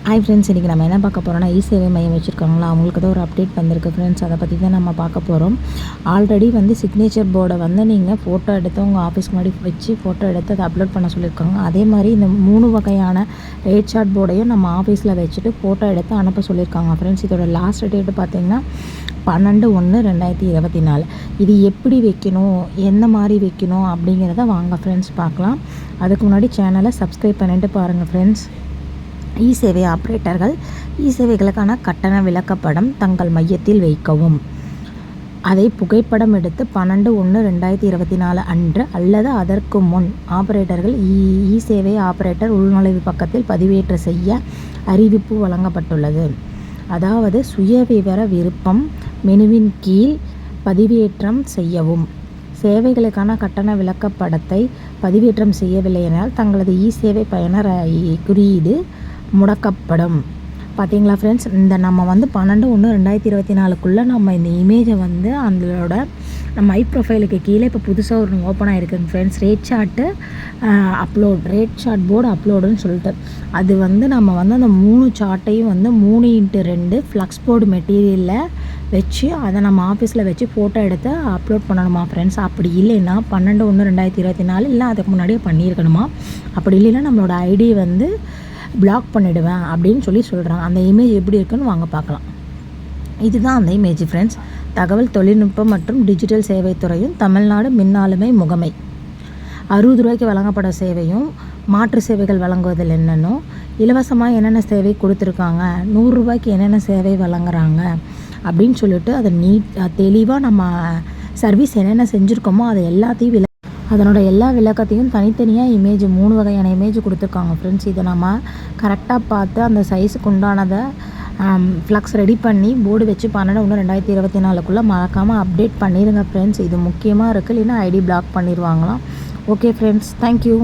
Hi friends, இன்றைக்கி நம்ம என்ன பார்க்க போகிறோம்னா சேவை மையம் வச்சுருக்காங்களா, அவங்களுக்கு தான் ஒரு அப்டேட் வந்திருக்கு ஃப்ரெண்ட்ஸ். அதை பற்றி தான் நம்ம பார்க்க போகிறோம். ஆல்ரெடி சிக்னேச்சர் போர்டை நீங்கள் ஃபோட்டோ எடுத்து உங்கள் ஆஃபீஸ்க்கு முன்னாடி வச்சு ஃபோட்டோ எடுத்து அதை அப்லோட் பண்ண சொல்லியிருக்காங்க. அதே மாதிரி இந்த 3 வகையான ரேட் சார்ட் போர்டையும் நம்ம ஆஃபீஸில் வச்சுட்டு ஃபோட்டோ எடுத்து அனுப்ப சொல்லியிருக்காங்க ஃப்ரெண்ட்ஸ். இதோட லாஸ்ட் டேட்டு பார்த்திங்கன்னா 12/1/2024. இது எப்படி வைக்கணும், எந்த மாதிரி வைக்கணும் அப்படிங்கிறத வாங்க ஃப்ரெண்ட்ஸ் பார்க்கலாம். அதுக்கு முன்னாடி சேனலை சப்ஸ்கிரைப் பண்ணிட்டு பாருங்கள் ஃப்ரெண்ட்ஸ். சேவை ஆப்ரேட்டர்கள் சேவைகளுக்கான கட்டண விளக்கப்படம் தங்கள் மையத்தில் வைக்கவும். அதை புகைப்படம் எடுத்து 12/1/2024 அன்று அல்லது அதற்கு முன் ஆப்ரேட்டர்கள் சேவை ஆப்ரேட்டர் உள்நுழைவு பக்கத்தில் பதிவேற்ற செய்ய அறிவிப்பு வழங்கப்பட்டுள்ளது. அதாவது சுயவிவர விருப்பம் மெனுவின் கீழ் பதிவேற்றம் செய்யவும். சேவைகளுக்கான கட்டண விளக்கப்படத்தை பதிவேற்றம் செய்யவில்லை எனால் தங்களது சேவை பயனர் குறியீடு முடக்கப்படும். பார்த்தீங்களா ஃப்ரெண்ட்ஸ், இந்த நம்ம 12/1/2024 நம்ம இந்த இமேஜை அதோட நம்ம ஐ ப்ரொஃபைலுக்கு கீழே இப்போ புதுசாக ஒரு ஓப்பன் ஆகிருக்குங்க ஃப்ரெண்ட்ஸ். ரேட் சார்ட் போர்டு அப்லோடுன்னு சொல்லிட்டு அது நம்ம அந்த 3 சார்ட்டையும் 3x2 ஃப்ளக்ஸ் போர்டு மெட்டீரியலில் வச்சு அதை நம்ம ஆஃபீஸில் வச்சு ஃபோட்டோ எடுத்து அப்லோட் பண்ணணுமா ஃப்ரெண்ட்ஸ். அப்படி இல்லைன்னா 12/1/2024 இல்லை அதுக்கு முன்னாடியே பண்ணியிருக்கணுமா. அப்படி இல்லைன்னா நம்மளோட ஐடி பிளாக் பண்ணிவிடுவேன் அப்படின்னு சொல்கிறாங்க. அந்த இமேஜ் எப்படி இருக்குன்னு வாங்க பார்க்கலாம். இதுதான் அந்த இமேஜ் ஃப்ரெண்ட்ஸ். தகவல் தொழில்நுட்பம் மற்றும் டிஜிட்டல் சேவைத்துறையும் தமிழ்நாடு மின் ஆளுமை முகமை 60 ரூபாய்க்கு வழங்கப்பட சேவையும் மாற்று சேவைகள் வழங்குவதில் என்னென்னோ, இலவசமாக என்னென்ன சேவை கொடுத்துருக்காங்க, 100 ரூபாய்க்கு என்னென்ன சேவை வழங்குறாங்க அப்படின்னு சொல்லிட்டு அதை தெளிவாக நம்ம சர்வீஸ் என்னென்ன செஞ்சுருக்கோமோ அதை எல்லாத்தையும் அதனோட எல்லா விளக்கத்தையும் தனித்தனியாக இமேஜ் 3 வகையான இமேஜ் கொடுத்துருக்காங்க ஃப்ரெண்ட்ஸ். இதை நம்ம கரெக்டாக பார்த்து அந்த சைஸுக்கு உண்டானதை ஃப்ளக்ஸ் ரெடி பண்ணி போர்டு வச்சு 12/1/2024 மறக்காமல் அப்டேட் பண்ணிடுங்க ஃப்ரெண்ட்ஸ். இது முக்கியமாக இருக்குது, இல்லைன்னா ஐடி பிளாக் பண்ணிடுவாங்களாம். Okay friends, thank you.